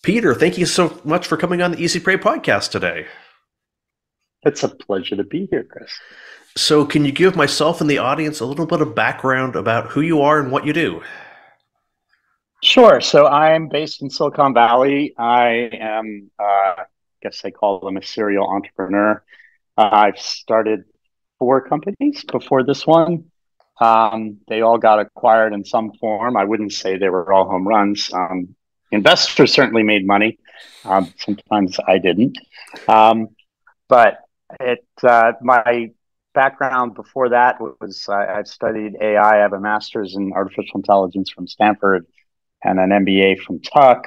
Peter, thank you so much for coming on the Easy Prey podcast today. It's a pleasure to be here, Chris. So, can you give myself and the audience a little bit of background about who you are and what you do? Sure. So I'm based in Silicon Valley. I am, I guess they call them a serial entrepreneur. I've started four companies before this one. They all got acquired in some form. I wouldn't say they were all home runs. Investors certainly made money. Sometimes I didn't. Um, but my background before that was I've studied AI. I have a master's in artificial intelligence from Stanford and an MBA from Tuck.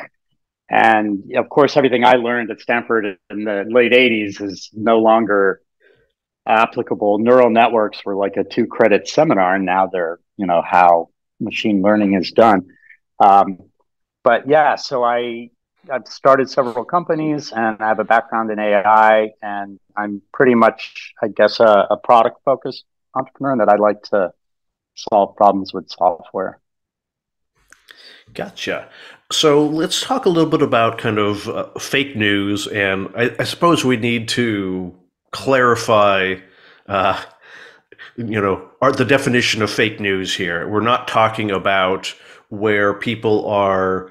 And of course, everything I learned at Stanford in the late 80s is no longer applicable. Neural networks were like a 2 credit seminar, and now they're, how machine learning is done. Um, but yeah, I've started several companies and I have a background in AI, and I'm pretty much, I guess, a product focused entrepreneur, and that I like to solve problems with software. Gotcha. So, let's talk a little bit about kind of fake news, and I suppose we need to clarify, uh, the definition of fake news here. We're not talking about where people are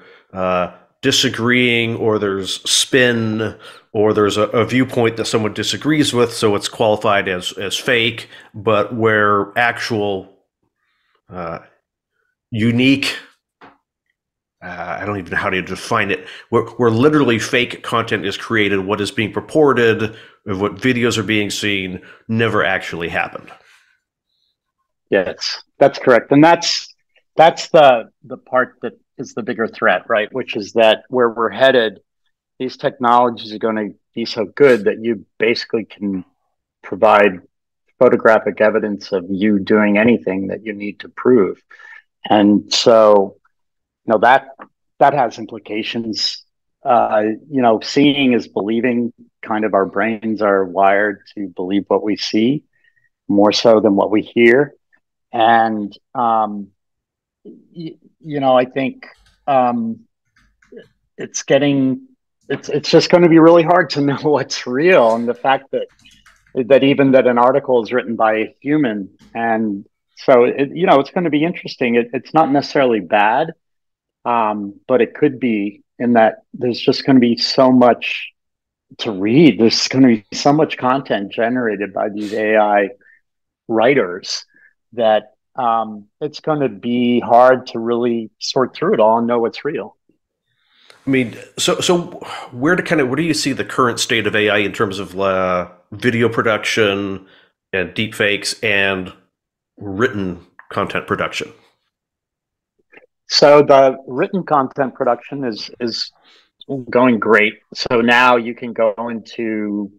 disagreeing, or there's spin, or there's a viewpoint that someone disagrees with, so it's qualified as fake, but where actual uh, unique, I don't even know how to define it, where literally fake content is created, what is being purported, what videos are being seen, never actually happened. Yes, that's correct. And that's the part that is the bigger threat, right? Which is that where we're headed, these technologies are going to be so good that you basically can provide photographic evidence of you doing anything that you need to prove. And so, that has implications. Seeing is believing. Kind of our brains are wired to believe what we see more so than what we hear. And I think um, it's getting it's just going to be really hard to know what's real, and the fact that even that an article is written by a human, and so it's going to be interesting. It's not necessarily bad, but it could be in that there's just going to be so much to read. There's going to be so much content generated by these AI writers that it's going to be hard to really sort through it all and know what's real. I mean, so where do you see the current state of AI in terms of video production and deepfakes and written content production? So the written content production is going great. So now you can go into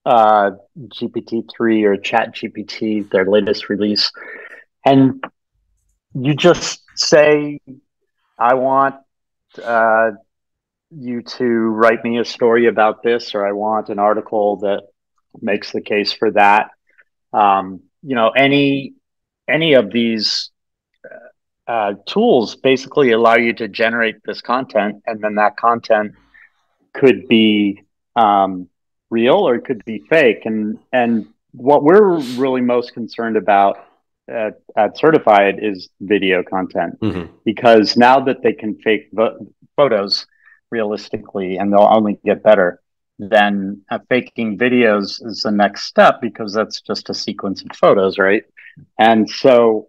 GPT-3 or Chat GPT, their latest release, and you just say, I want uh, you to write me a story about this, or I want an article that makes the case for that. Any of these tools basically allow you to generate this content, and then that content could be real or it could be fake. And what we're really most concerned about at CertifyIt is video content, Mm-hmm. because now that they can fake photos realistically, and they'll only get better, then faking videos is the next step, because that's just a sequence of photos, right? And so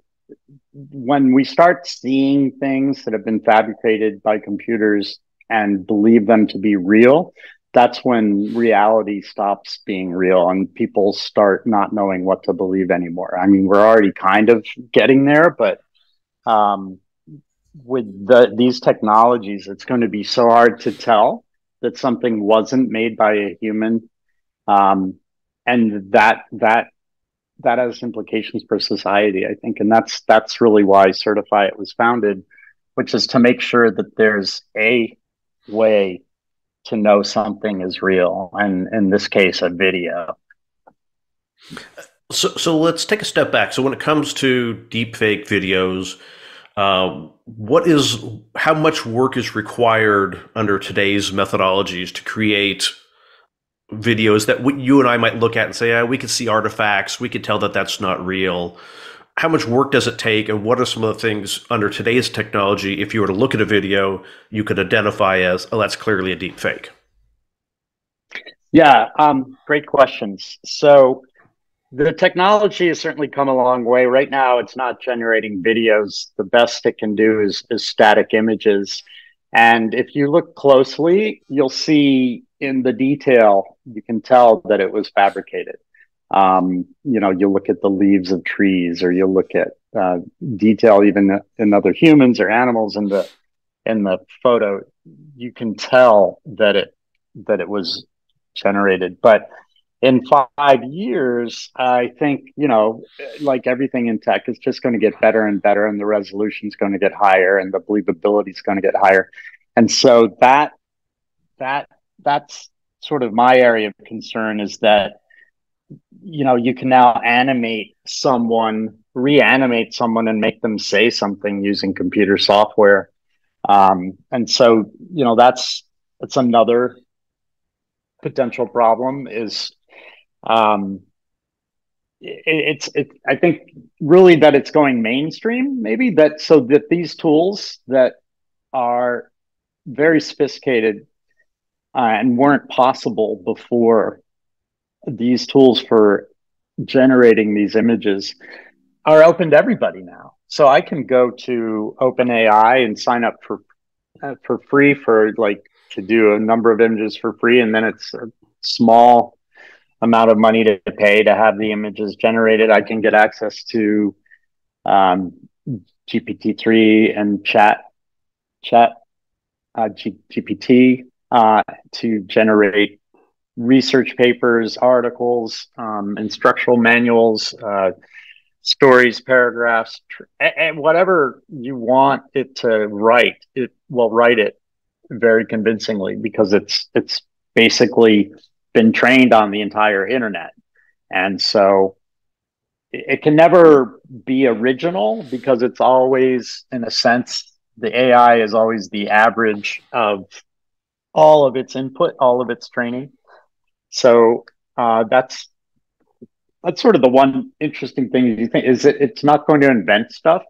when we start seeing things that have been fabricated by computers and believe them to be real, that's when reality stops being real and people start not knowing what to believe anymore. I mean, we're already kind of getting there, but um, with these technologies, it's going to be so hard to tell that something wasn't made by a human, and that has implications for society, I think, and that's really why CertifyIt was founded, which is to make sure that there's a way to know something is real, and in this case, a video. So let's take a step back. So when it comes to deepfake videos, What is how much work is required under today's methodologies to create videos that you and I might look at and say, we can see artifacts, we can tell that that's not real. How much work does it take, and what are some of the things under today's technology, if you were to look at a video, you could identify as, oh, that's clearly a deep fake? Yeah, great questions. So the technology has certainly come a long way. Right now, it's not generating videos. The best it can do is static images. And if you look closely, you'll see in the detail, you can tell that it was fabricated. You look at the leaves of trees, or you look at detail even in other humans or animals in the photo. You can tell that it was generated. But in 5 years, I think, like everything in tech, it's just going to get better and better, and the resolution is going to get higher, and the believability is going to get higher. And so that's sort of my area of concern, is that, you can now reanimate someone and make them say something using computer software. And so, that's another potential problem. Is I think really that it's going mainstream, maybe, that so that these tools that are very sophisticated and weren't possible before, these tools for generating these images are open to everybody now. So I can go to OpenAI and sign up for free to do a number of images for free, and then it's a small amount of money to pay to have the images generated. I can get access to GPT-3 and GPT to generate research papers, articles, instructional manuals, stories, paragraphs, and whatever you want it to write, it will write it very convincingly, because it's basically been trained on the entire internet. And so it can never be original, because it's always, in a sense, the AI is always the average of all of its input, all of its training. So that's sort of the one interesting thing you think, is that it's not going to invent stuff,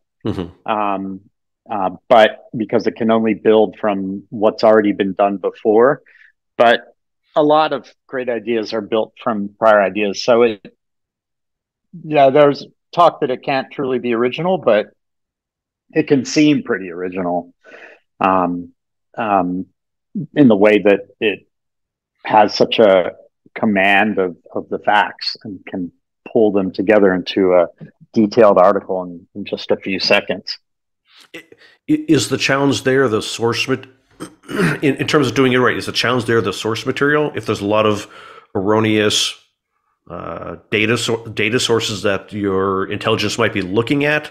but because it can only build from what's already been done before. But a lot of great ideas are built from prior ideas. So there's talk that it can't truly be original, but it can seem pretty original in the way that it has such a command of the facts and can pull them together into a detailed article in just a few seconds. Is the challenge there the source in terms of doing it right? Is the challenge there the source material? If there's a lot of erroneous data sources that your intelligence might be looking at,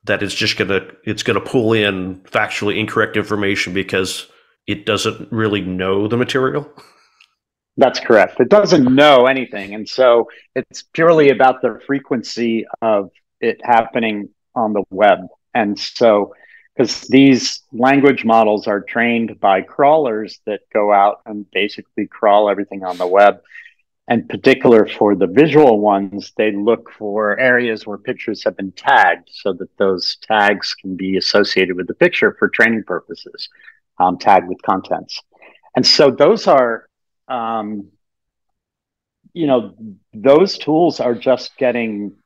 that it's gonna pull in factually incorrect information because it doesn't really know the material? That's correct. It doesn't know anything. And so it's purely about the frequency of it happening on the web. And so, because these language models are trained by crawlers that go out and basically crawl everything on the web. And particular for the visual ones, they look for areas where pictures have been tagged, so that those tags can be associated with the picture for training purposes, tagged with contents. And so those are, those tools are just getting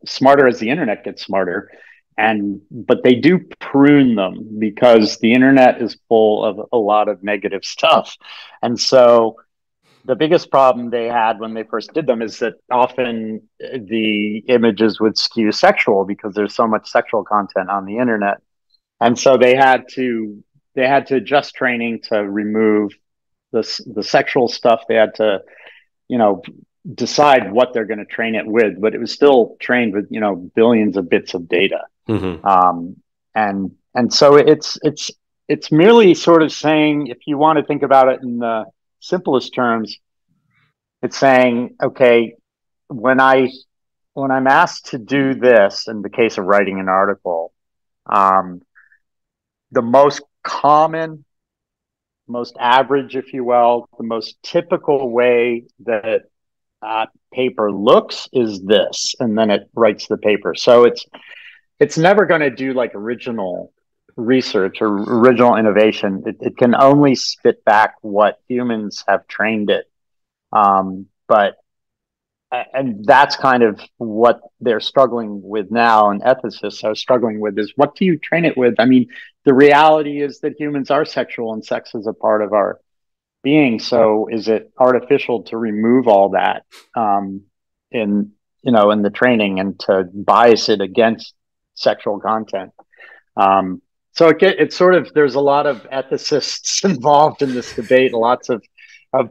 smarter as the internet gets smarter. But they do prune them, because the internet is full of a lot of negative stuff. And so the biggest problem they had when they first did them is that often the images would skew sexual, because there's so much sexual content on the internet. And so they had to adjust training to remove the sexual stuff. They had to, decide what they're going to train it with, but it was still trained with, billions of bits of data. And so it's merely sort of saying, if you want to think about it in the simplest terms, it's saying, okay, when I when I'm asked to do this, in the case of writing an article, um, the most common, most average, if you will, the most typical way that paper looks is this, and then it writes the paper. So it's never going to do like original research or original innovation. It can only spit back what humans have trained it. But and that's kind of what they're struggling with now, and ethicists are struggling with, is what do you train it with? I mean, the reality is that humans are sexual and sex is a part of our being. So is it artificial to remove all that in in the training and to bias it against sexual content? So it's sort of, there's a lot of ethicists involved in this debate, lots of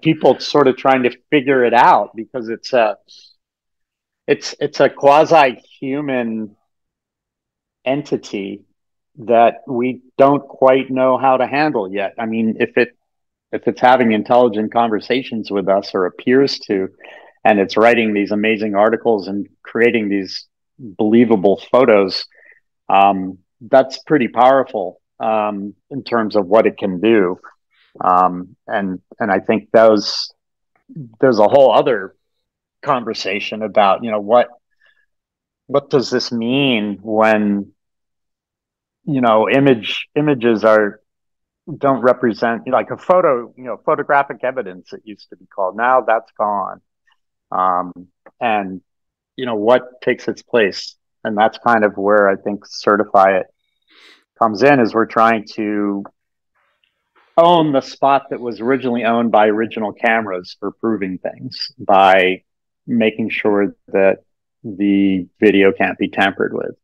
people sort of trying to figure it out, because it's a quasi human entity that we don't quite know how to handle yet. I mean, if it's having intelligent conversations with us, or appears to, and it's writing these amazing articles and creating these believable photos, that's pretty powerful in terms of what it can do. And I think there's a whole other conversation about, what does this mean when images don't represent, like a photo, photographic evidence, it used to be called. Now that's gone. Um, and what takes its place? And that's kind of where I think CertifyIt comes in, is we're trying to own the spot that was originally owned by original cameras for proving things, by making sure that the video can't be tampered with.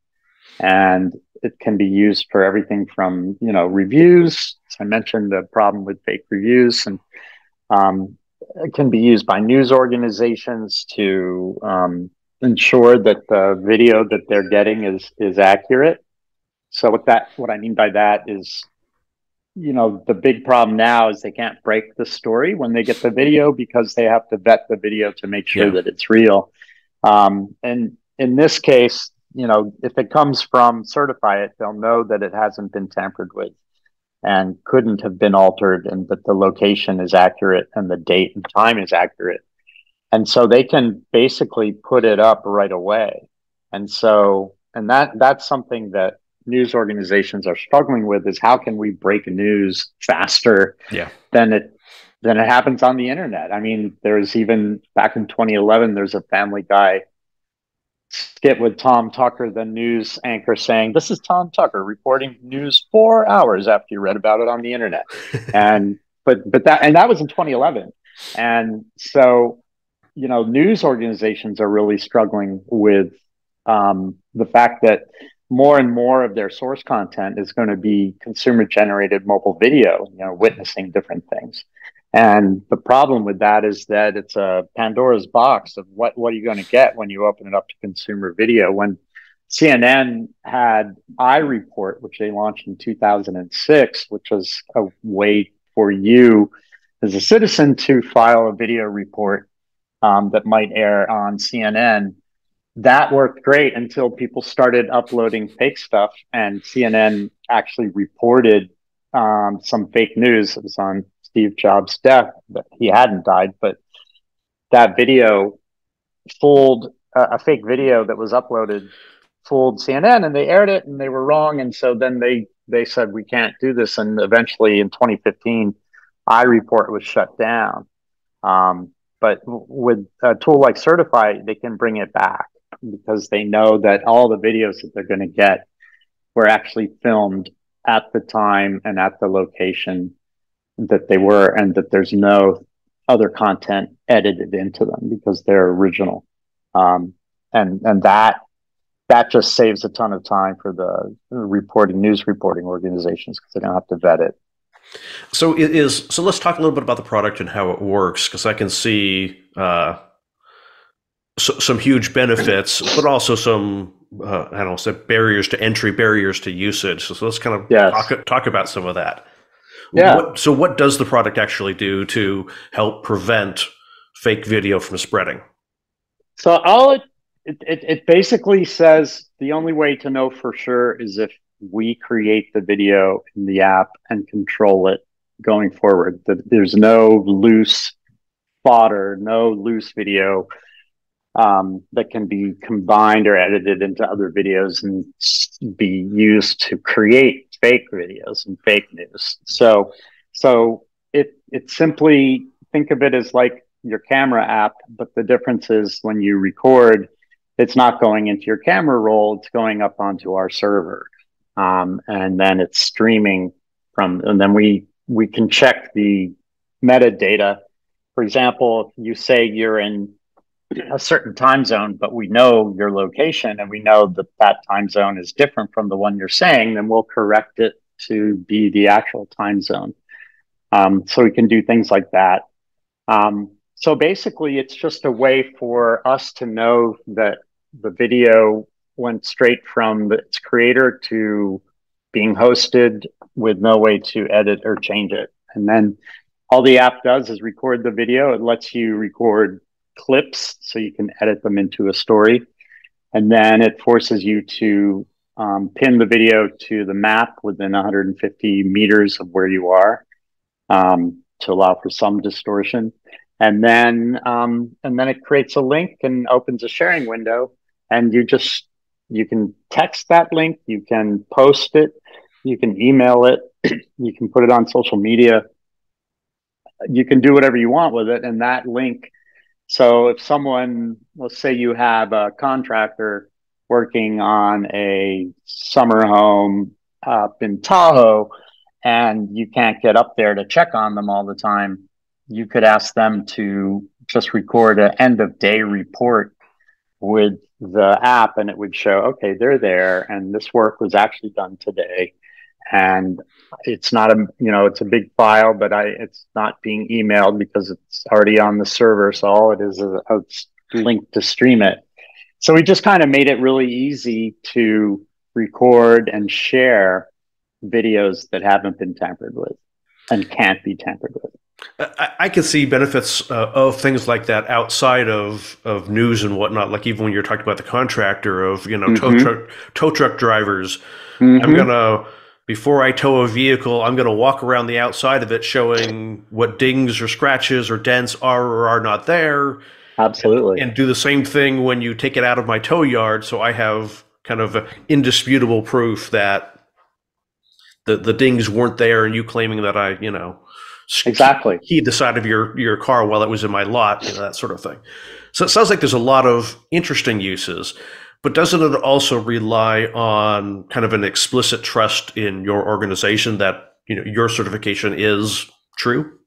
And it can be used for everything from, reviews. I mentioned the problem with fake reviews, and it can be used by news organizations to ensure that the video that they're getting is accurate. So what I mean by that is, the big problem now is they can't break the story when they get the video, because they have to vet the video to make sure that it's real. And in this case, if it comes from CertifyIt, they'll know that it hasn't been tampered with and couldn't have been altered, and that the location is accurate and the date and time is accurate. And so they can basically put it up right away. And that's something that news organizations are struggling with, is how can we break news faster than it happens on the internet? I mean, there's even back in 2011, there's a Family Guy skit with Tom Tucker, the news anchor, saying, "This is Tom Tucker reporting news 4 hours after you read about it on the internet." And that was in 2011. And so, news organizations are really struggling with the fact that more and more of their source content is going to be consumer generated mobile video, witnessing different things. And the problem with that is that it's a Pandora's box of what are you going to get when you open it up to consumer video. When CNN had iReport, which they launched in 2006, which was a way for you as a citizen to file a video report that might air on CNN. That worked great until people started uploading fake stuff, and CNN actually reported some fake news. It was on Steve Jobs' death, that he hadn't died, but that video fooled, a fake video that was uploaded fooled CNN, and they aired it, and they were wrong. And so then they said, we can't do this. And eventually in 2015, iReport was shut down. But with a tool like CertifyIt, they can bring it back, because they know that all the videos that they're going to get were actually filmed at the time and at the location that they were, and that there's no other content edited into them, because they're original. And that just saves a ton of time for the news reporting organizations, because they don't have to vet it. So let's talk a little bit about the product and how it works, because I can see some huge benefits, but also some I don't know, barriers to entry, barriers to usage. So let's kind of talk about some of that. Yeah. So what does the product actually do to help prevent fake video from spreading? So It basically says the only way to know for sure is if we create the video in the app and control it going forward. There's no loose fodder, no loose video that can be combined or edited into other videos and be used to create fake videos and fake news. So it simply, think of it as like your camera app, but the difference is when you record, it's not going into your camera roll, it's going up onto our server. And then it's streaming and then we can check the metadata. For example, if you say you're in a certain time zone, but we know your location and we know that that time zone is different from the one you're saying, then we'll correct it to be the actual time zone. So we can do things like that. So basically, it's just a way for us to know that the video went straight from its creator to being hosted with no way to edit or change it. And then all the app does is record the video. It lets you record clips so you can edit them into a story. And then it forces you to pin the video to the map within 150 meters of where you are, to allow for some distortion. And then it creates a link and opens a sharing window. And you can text that link, you can post it, you can email it, you can put it on social media. You can do whatever you want with it. And that link, so if someone, let's say you have a contractor working on a summer home up in Tahoe, and you can't get up there to check on them all the time, you could ask them to just record an end of day report with the app, and it would show, okay, they're there, and this work was actually done today. And it's not it's a big file, but it's not being emailed because it's already on the server. So all it is a link to stream it. So we just kind of made it really easy to record and share videos that haven't been tampered with and can't be tampered with. I can see benefits of things like that outside of news and whatnot. Like even when you're talking about the contractor of, tow truck drivers, before I tow a vehicle, I'm going to walk around the outside of it showing what dings or scratches or dents are or are not there. Absolutely. And do the same thing when you take it out of my tow yard. So I have kind of indisputable proof that the dings weren't there and you claiming that I, exactly keyed the side of your car while it was in my lot, that sort of thing. So it sounds like there's a lot of interesting uses. But doesn't it also rely on kind of an explicit trust in your organization that your certification is true?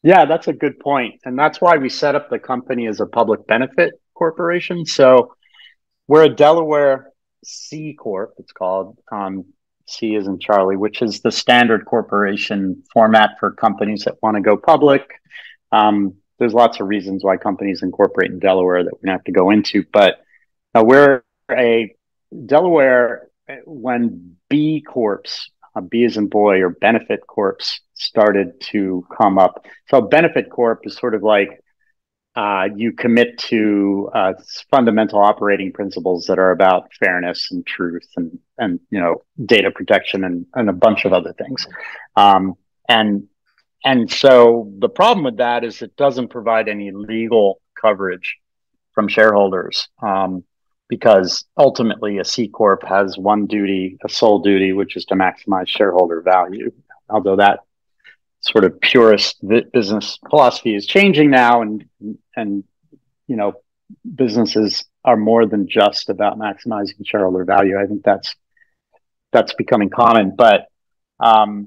Yeah, that's a good point. And that's why we set up the company as a public benefit corporation. So we're a Delaware C Corp, it's called. C as in Charlie, which is the standard corporation format for companies that want to go public. There's lots of reasons why companies incorporate in Delaware that we don't have to go into, but we're a Delaware, when B Corps, B as in boy, or benefit corps started to come up. So benefit corp is sort of like you commit to fundamental operating principles that are about fairness and truth and data protection and a bunch of other things. And so the problem with that is it doesn't provide any legal coverage from shareholders. Because ultimately a C Corp has one duty, a sole duty, which is to maximize shareholder value. Although that sort of purist business philosophy is changing now, and businesses are more than just about maximizing shareholder value. I think that's becoming common. But by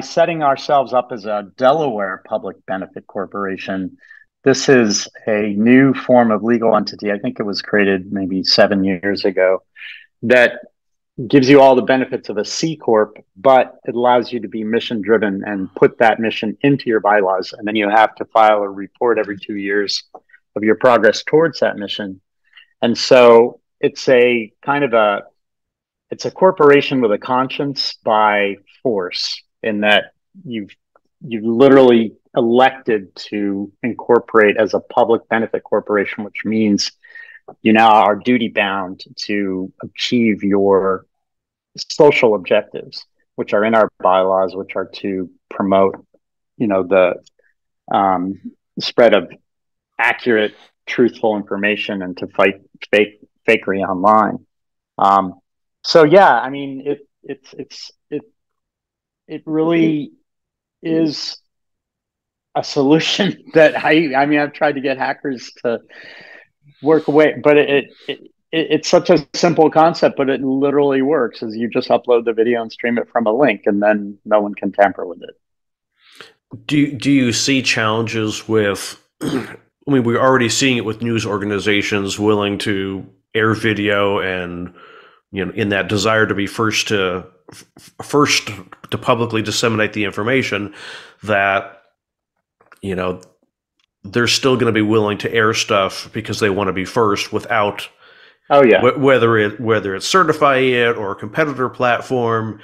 setting ourselves up as a Delaware public benefit corporation, this is a new form of legal entity. I think it was created maybe 7 years ago that gives you all the benefits of a C Corp, but it allows you to be mission driven and put that mission into your bylaws. And then you have to file a report every 2 years of your progress towards that mission. And so it's a corporation with a conscience by force, in that you've literally elected to incorporate as a public benefit corporation, which means you now are duty bound to achieve your social objectives, which are in our bylaws, which are to promote, the um, spread of accurate, truthful information and to fight fakery online. Um, so yeah, I mean, it really is a solution that I mean, I've tried to get hackers to work away, but it's such a simple concept, but it literally works. Is you just upload the video and stream it from a link, and then no one can tamper with it. Do you see challenges with? I mean, we're already seeing it with news organizations willing to air video, and in that desire to be first to publicly disseminate the information, that they're still going to be willing to air stuff because they want to be first without. Oh yeah. Whether it's CertifyIt or a competitor platform,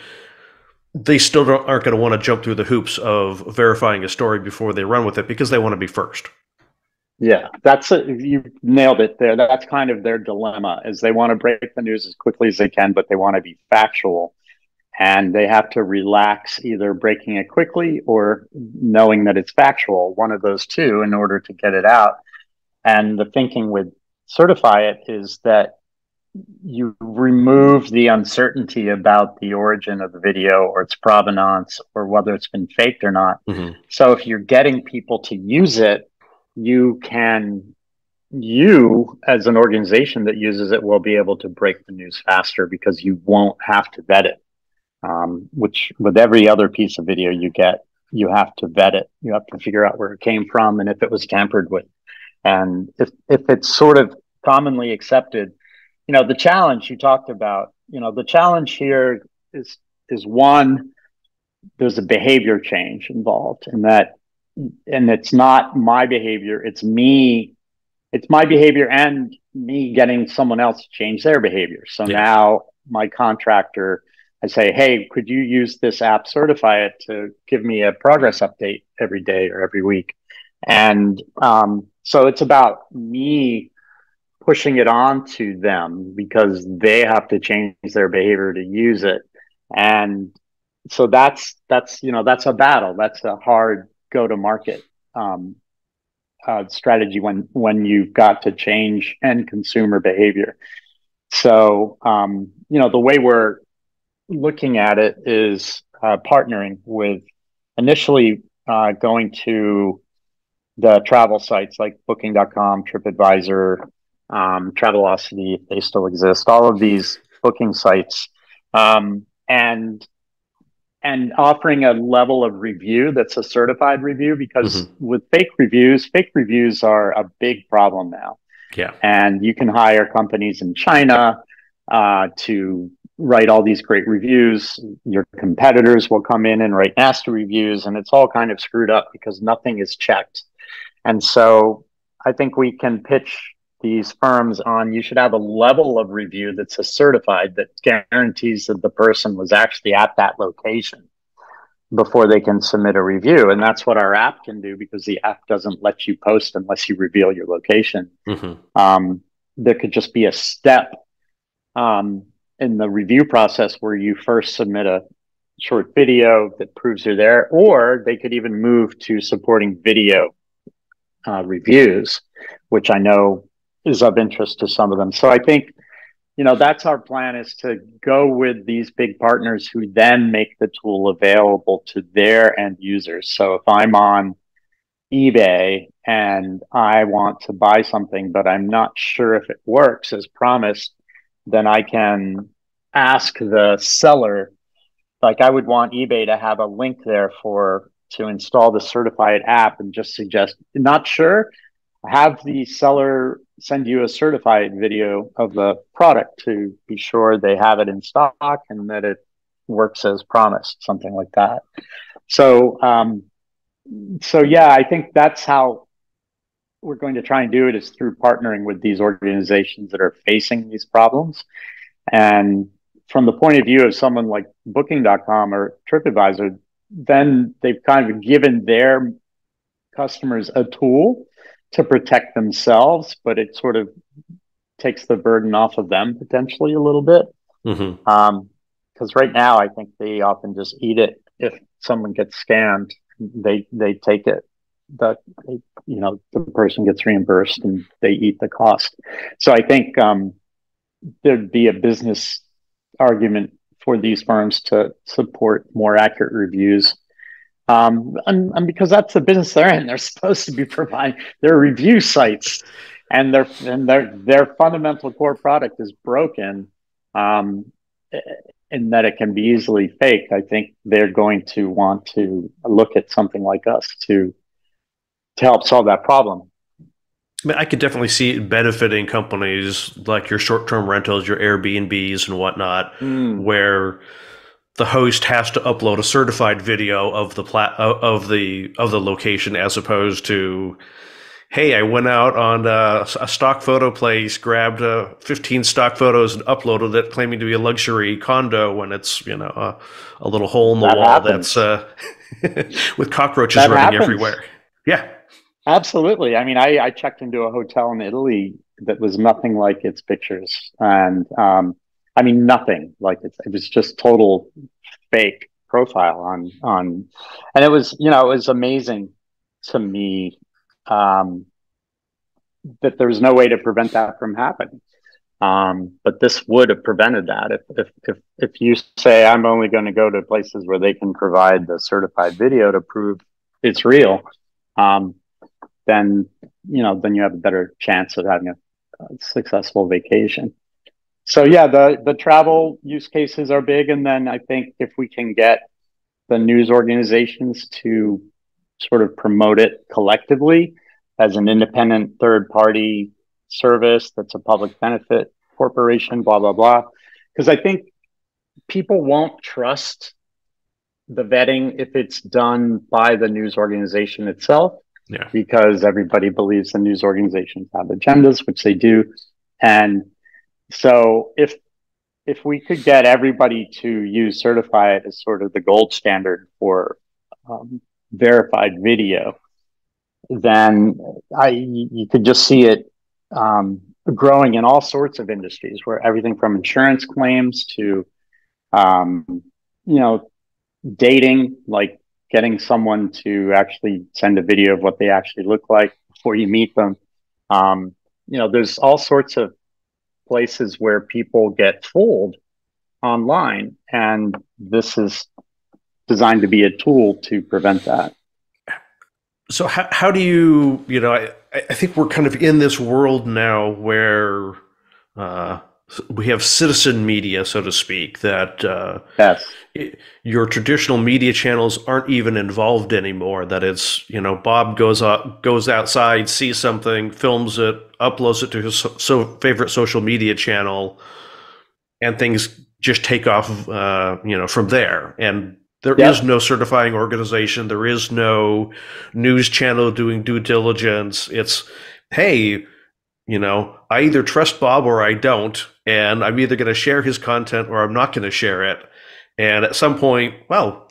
they still aren't going to want to jump through the hoops of verifying a story before they run with it because they want to be first. Yeah, you nailed it there. That's kind of their dilemma, is they want to break the news as quickly as they can, but they want to be factual. And they have to relax either breaking it quickly or knowing that it's factual, one of those two, in order to get it out. And the thinking with CertifyIt is that you remove the uncertainty about the origin of the video or its provenance or whether it's been faked or not. Mm-hmm. So if you're getting people to use it, you as an organization that uses it will be able to break the news faster because you won't have to vet it. Which with every other piece of video you get, you have to vet it. You have to figure out where it came from and if it was tampered with. And if it's sort of commonly accepted, the challenge you talked about, the challenge here is one, there's a behavior change involved in that, and it's not my behavior, it's my behavior and me getting someone else to change their behavior. So now my contractor, I say, hey, could you use this app, CertifyIt, to give me a progress update every day or every week? And so it's about me pushing it on to them because they have to change their behavior to use it. And so that's a battle. That's a hard go-to-market strategy when you've got to change end consumer behavior. So, the way we're looking at it is partnering with initially going to the travel sites like booking.com, TripAdvisor, Travelocity, if they still exist, all of these booking sites, and offering a level of review that's a certified review, because with fake reviews are a big problem now. Yeah. And you can hire companies in China to write all these great reviews. Your competitors will come in and write nasty reviews, and it's all kind of screwed up because nothing is checked. And so I think we can pitch these firms on, you should have a level of review that's a certified, that guarantees that the person was actually at that location before they can submit a review. And that's what our app can do, because the app doesn't let you post unless you reveal your location. There could just be a step in the review process where you first submit a short video that proves you're there, or they could even move to supporting video reviews, which I know is of interest to some of them. So I think, that's our plan, is to go with these big partners who then make the tool available to their end users. So if I'm on eBay and I want to buy something, but I'm not sure if it works as promised, then I can ask the seller, like I would want eBay to have a link there to install the CertifyIt app, and just suggest, not sure, have the seller send you a CertifyIt video of the product to be sure they have it in stock and that it works as promised, something like that. So, yeah, I think that's how we're going to try and do it, is through partnering with these organizations that are facing these problems. And from the point of view of someone like booking.com or TripAdvisor, then they've kind of given their customers a tool to protect themselves, but it sort of takes the burden off of them potentially a little bit. Hmm. Because right now, I think they often just eat it. If someone gets scammed, they take it. That the person gets reimbursed and they eat the cost. So I think there'd be a business argument for these firms to support more accurate reviews. And because that's the business they're in, they're supposed to be providing their review sites, and their fundamental core product is broken, um, in that it can be easily faked. I think they're going to want to look at something like us to help solve that problem. I mean, I could definitely see it benefiting companies like your short-term rentals, your Airbnbs and whatnot, Mm, where the host has to upload a certified video of the location, as opposed to, hey, I went out on a stock photo place, grabbed 15 stock photos and uploaded it, claiming to be a luxury condo when it's a little hole in the that wall that's happens. with cockroaches That running happens. everywhere. Yeah. Absolutely. I mean, I checked into a hotel in Italy that was nothing like its pictures. And I mean, nothing like it. It was just total fake profile and it was, it was amazing to me, um, that there was no way to prevent that from happening. But this would have prevented that. If you say, I'm only going to go to places where they can provide the certified video to prove it's real, um, then then you have a better chance of having a successful vacation. So yeah, the travel use cases are big, and then I think if we can get the news organizations to sort of promote it collectively as an independent third party service that's a public benefit corporation, blah blah blah, because I think people won't trust the vetting if it's done by the news organization itself, Yeah. because everybody believes the news organizations have agendas, which they do. And so if we could get everybody to use CertifyIt as sort of the gold standard for verified video, then you could just see it growing in all sorts of industries, where everything from insurance claims to um, you know dating, like getting someone to actually send a video of what they actually look like before you meet them. There's all sorts of places where people get fooled online, and this is designed to be a tool to prevent that. So how do I think we're kind of in this world now where uh, we have citizen media, so to speak, that Yes. your traditional media channels aren't even involved anymore. That it's, Bob goes outside, sees something, films it, uploads it to his favorite social media channel, and things just take off, from there. And there is Yep. no certifying organization. There is no news channel doing due diligence. It's, hey, I either trust Bob or I don't, and I'm either going to share his content or I'm not going to share it. And at some point, well,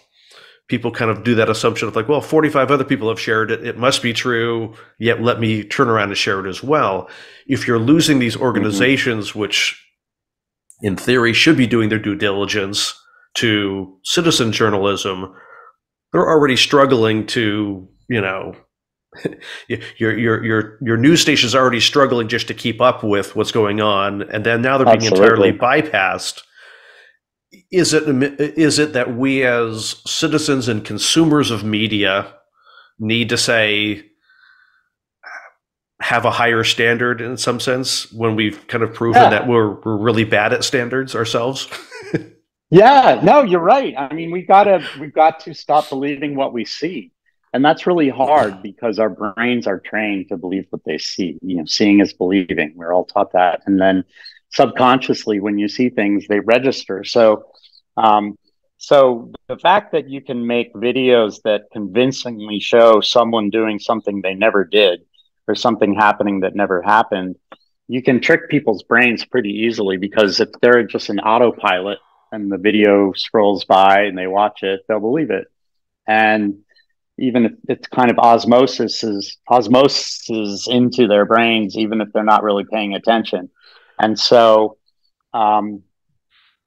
people kind of do that assumption of like, well, 45 other people have shared it. It must be true. Yet let me turn around and share it as well. If you're losing these Mm-hmm. organizations, which in theory should be doing their due diligence, to citizen journalism, they're already struggling to, your news station's already struggling just to keep up with what's going on, and then now they're being entirely Absolutely. bypassed. Is it that we as citizens and consumers of media need to say have a higher standard in some sense when we've kind of proven that Yeah. we're really bad at standards ourselves? Yeah, no, you're right. I mean, we've got to stop believing what we see. And that's really hard because our brains are trained to believe what they see. Seeing is believing. We're all taught that. And then subconsciously, when you see things, they register. Um, so the fact that you can make videos that convincingly show someone doing something they never did, or something happening that never happened, you can trick people's brains pretty easily, because if they're just an autopilot and the video scrolls by and they watch it, they'll believe it. And even if it's kind of osmosis into their brains, even if they're not really paying attention. And so um,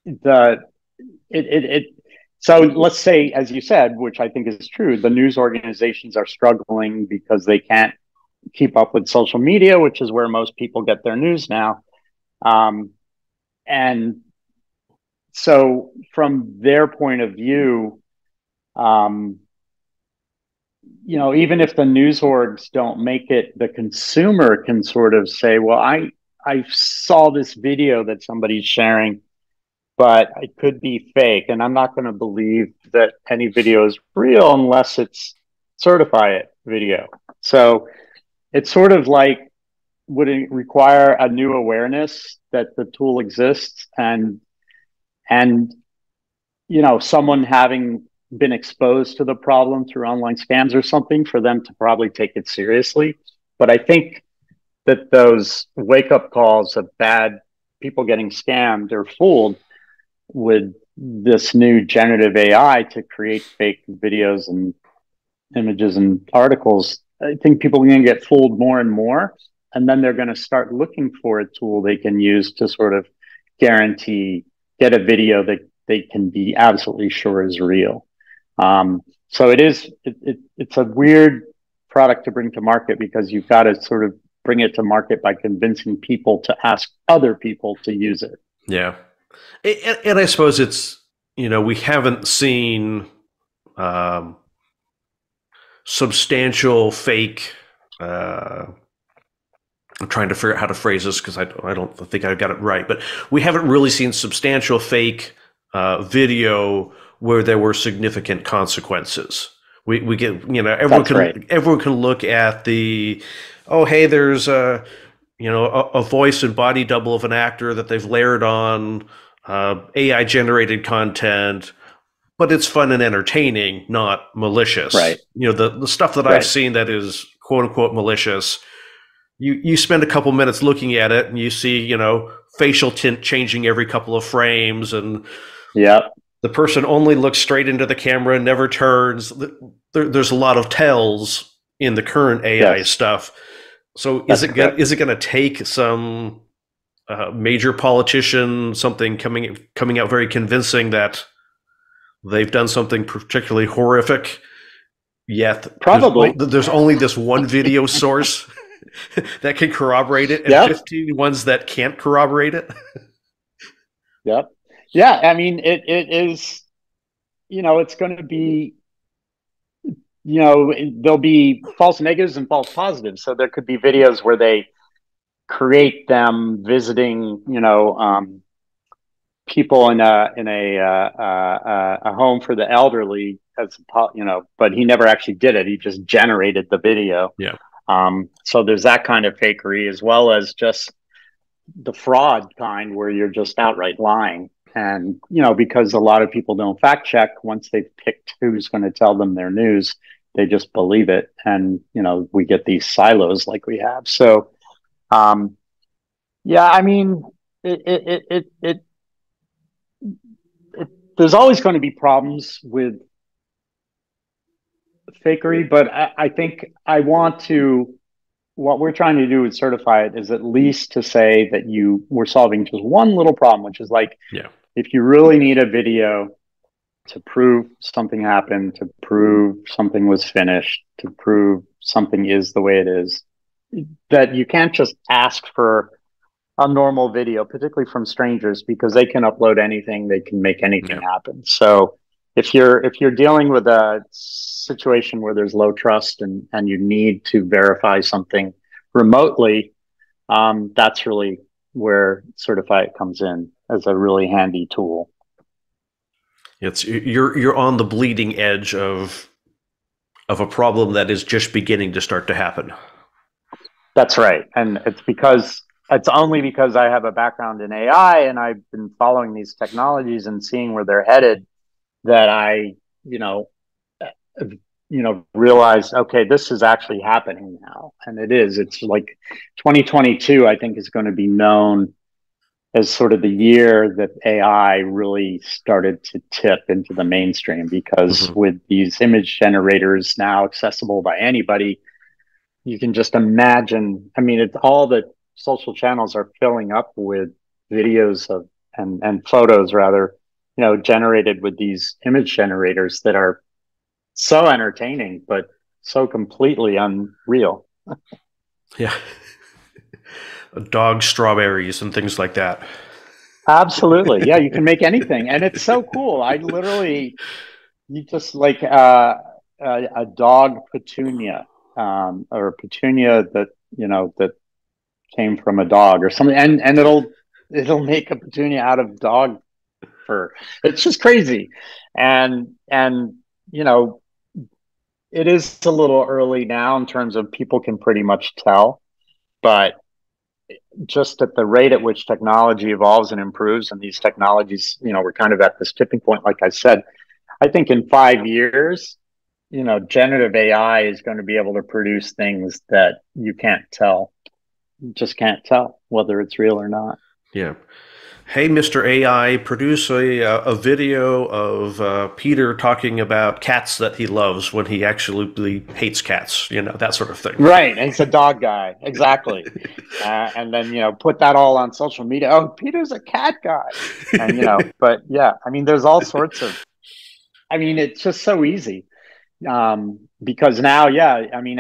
the it, it it so let's say, as you said, which I think is true, the news organizations are struggling because they can't keep up with social media, which is where most people get their news now. Um, and so, from their point of view, um, even if the news orgs don't make it, the consumer can sort of say, "Well, I saw this video that somebody's sharing, but it could be fake, and I'm not going to believe that any video is real unless it's CertifyIt video." So it's sort of like, would it require a new awareness that the tool exists, and someone having been exposed to the problem through online scams or something for them to probably take it seriously. But I think that those wake up calls of bad people getting scammed or fooled with this new generative AI to create fake videos and images and articles, I think people are going to get fooled more and more. And then they're going to start looking for a tool they can use to sort of guarantee, get a video that they can be absolutely sure is real. So it's a weird product to bring to market, because you've got to sort of bring it to market by convincing people to ask other people to use it. Yeah. And I suppose it's, we haven't seen substantial fake. I'm trying to figure out how to phrase this because I don't think I got it right, but we haven't really seen substantial fake video where there were significant consequences. We get, everyone can look at the, oh, hey, there's a voice and body double of an actor that they've layered on AI generated content, but it's fun and entertaining, not malicious. Right. The stuff that I've seen that is quote unquote malicious, you spend a couple minutes looking at it and you see, facial tint changing every couple of frames, and the person only looks straight into the camera and never turns. There's a lot of tells in the current AI stuff. So is it going to take some major politician, something coming out very convincing that they've done something particularly horrific, yet probably there's only this one video source that can corroborate it, and 15 ones that can't corroborate it? Yep. Yeah. I mean, it is, it's going to be, there'll be false negatives and false positives. So there could be videos where they create them visiting, people in a home for the elderly, but he never actually did it. He just generated the video. Yeah. So there's that kind of fakery, as well as just the fraud kind where you're just outright lying. And, because a lot of people don't fact check, once they've picked who's going to tell them their news, they just believe it. And, we get these silos like we have. So, yeah, I mean, there's always going to be problems with fakery, but I think what we're trying to do with CertifyIt is at least to say that we're solving just one little problem, which is like, if you really need a video to prove something happened, to prove something was finished, to prove something is the way it is, that you can't just ask for a normal video, particularly from strangers, because they can upload anything, they can make anything happen. So if you're dealing with a situation where there's low trust and you need to verify something remotely, that's really where CertifyIt comes in as a really handy tool. You're on the bleeding edge of a problem that is just beginning to start to happen. That's right. And it's only because I have a background in AI and I've been following these technologies and seeing where they're headed that I, realized, okay, this is actually happening now. And it is. It's like 2022, I think, is going to be known as sort of the year that AI really started to tip into the mainstream, because with these image generators now accessible by anybody, you can just imagine. I mean, it's all the social channels are filling up with videos of and photos rather, generated with these image generators that are so entertaining, but so completely unreal. Yeah. Dog strawberries and things like that. Absolutely. Yeah, you can make anything. And it's so cool. I literally, you just like a dog petunia, or a petunia that, that came from a dog or something. And it'll make a petunia out of dog fur. It's just crazy. And, you know, it is a little early now in terms of people can pretty much tell, but just at the rate at which technology evolves and improves, and these technologies, we're kind of at this tipping point, like I said. I think in 5 years, generative AI is going to be able to produce things that you can't tell, just can't tell whether it's real or not. Yeah. Hey, Mr. AI, produce a video of Peter talking about cats that he loves when he actually hates cats, that sort of thing. Right. And he's a dog guy. Exactly. And then, put that all on social media. Oh, Peter's a cat guy. And, but yeah, I mean, there's all sorts of, I mean, it's just so easy. Because now, yeah, I mean,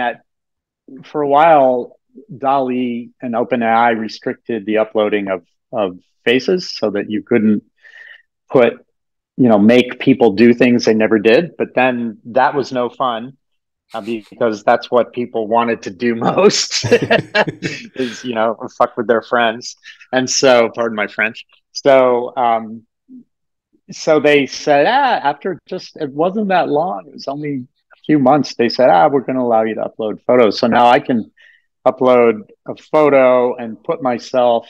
for a while, DALL-E and OpenAI restricted the uploading of faces so that you couldn't put, make people do things they never did. But then that was no fun, because that's what people wanted to do most is, fuck with their friends. And so, pardon my French. So they said, after just, it wasn't that long, it was only a few months, they said, we're going to allow you to upload photos. So now I can upload a photo and put myself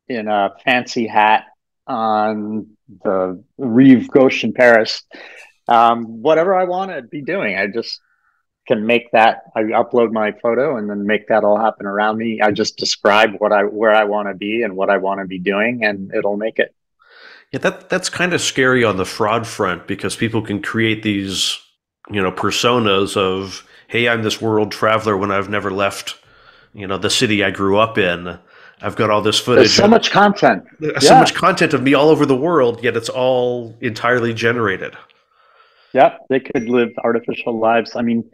in a fancy hat on the Rive Gauche in Paris. Whatever I want to be doing, I just can make that. I upload my photo and then make that all happen around me. I just describe where I want to be and what I want to be doing, and it'll make it. Yeah, that's kind of scary on the fraud front because people can create these, personas of, hey, I'm this world traveler when I've never left, the city I grew up in. I've got all this footage. There's so much content. So much content of me all over the world, yet it's all entirely generated. Yep, they could live artificial lives. I mean,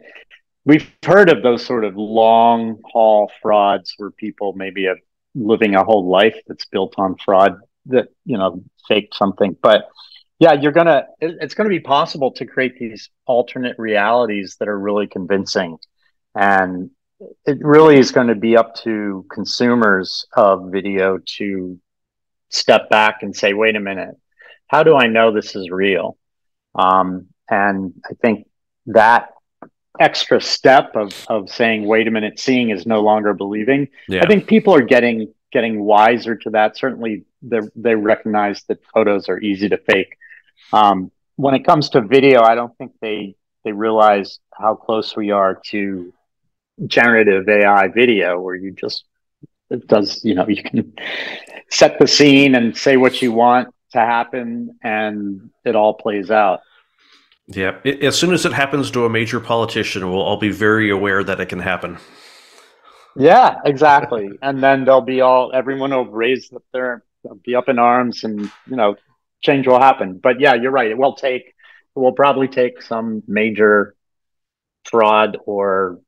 we've heard of those sort of long haul frauds where people maybe are living a whole life that's built on fraud that, faked something. But yeah, it's going to be possible to create these alternate realities that are really convincing. And it really is going to be up to consumers of video to step back and say, wait a minute, how do I know this is real? And I think that extra step of saying, wait a minute, seeing is no longer believing. Yeah. I think people are getting wiser to that. Certainly they recognize that photos are easy to fake. When it comes to video, I don't think they realize how close we are to generative AI video, where it does, you can set the scene and say what you want to happen and it all plays out. Yeah. As soon as it happens to a major politician, we'll all be very aware that it can happen. Yeah, exactly. And then everyone will raise up be up in arms and, change will happen. But yeah, you're right. It will probably take some major fraud or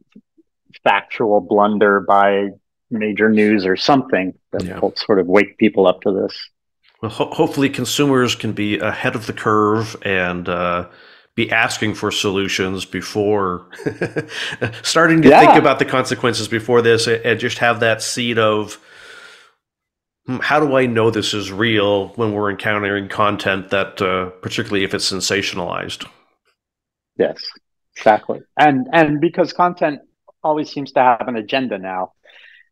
factual blunder by major news or something that will sort of wake people up to this. Well, hopefully consumers can be ahead of the curve and be asking for solutions before starting to think about the consequences before this, and just have that seed of, how do I know this is real when we're encountering content that, particularly if it's sensationalized? Yes, exactly. And because content always seems to have an agenda now.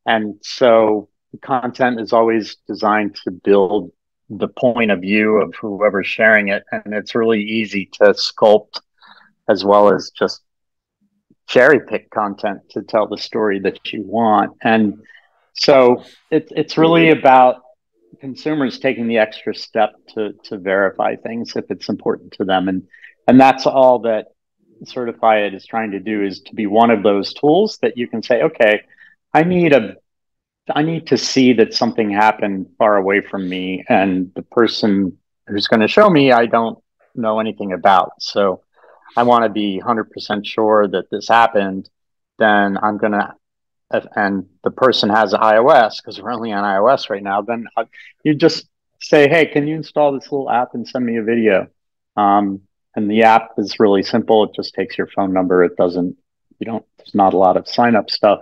And so content is always designed to build the point of view of whoever's sharing it. And it's really easy to sculpt as well as just cherry pick content to tell the story that you want. And so it's really about consumers taking the extra step to verify things if it's important to them. And that's all that CertifyIt is trying to do, is to be one of those tools that you can say, okay, I need a I need to see that something happened far away from me, and the person who's going to show me, I don't know anything about. So I want to be 100% sure that this happened. Then I'm going to, and the person has iOS because we're only on iOS right now. Then you just say, hey, can you install this little app and send me a video? And the app is really simple. It just takes your phone number. It doesn't, there's not a lot of sign up stuff.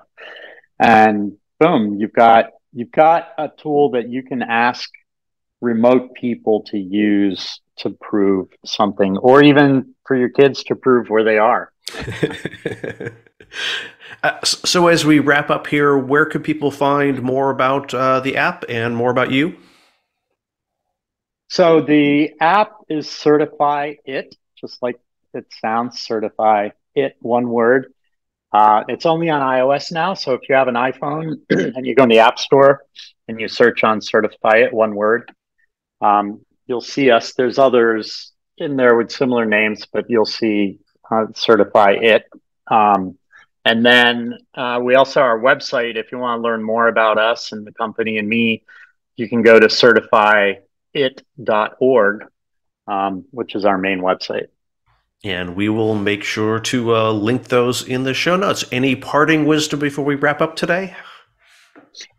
And boom, you've got a tool that you can ask remote people to use to prove something, or even for your kids to prove where they are. So as we wrap up here, where could people find more about the app and more about you? So the app is CertifyIt, just like it sounds, Certify It, one word. It's only on iOS now. So if you have an iPhone and you go in the App Store and you search on CertifyIt, one word, you'll see us. There's others in there with similar names, but you'll see CertifyIt. And then we also have our website. If you want to learn more about us and the company and me, you can go to certifyit.org, which is our main website. And we will make sure to link those in the show notes. Any parting wisdom before we wrap up today?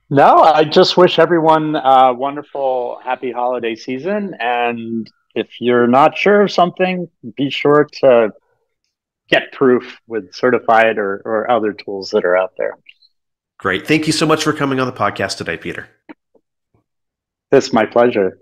No, I just wish everyone a wonderful, happy holiday season. And if you're not sure of something, be sure to get proof with CertifyIt or other tools that are out there. Great. Thank you so much for coming on the podcast today, Peter. It's my pleasure.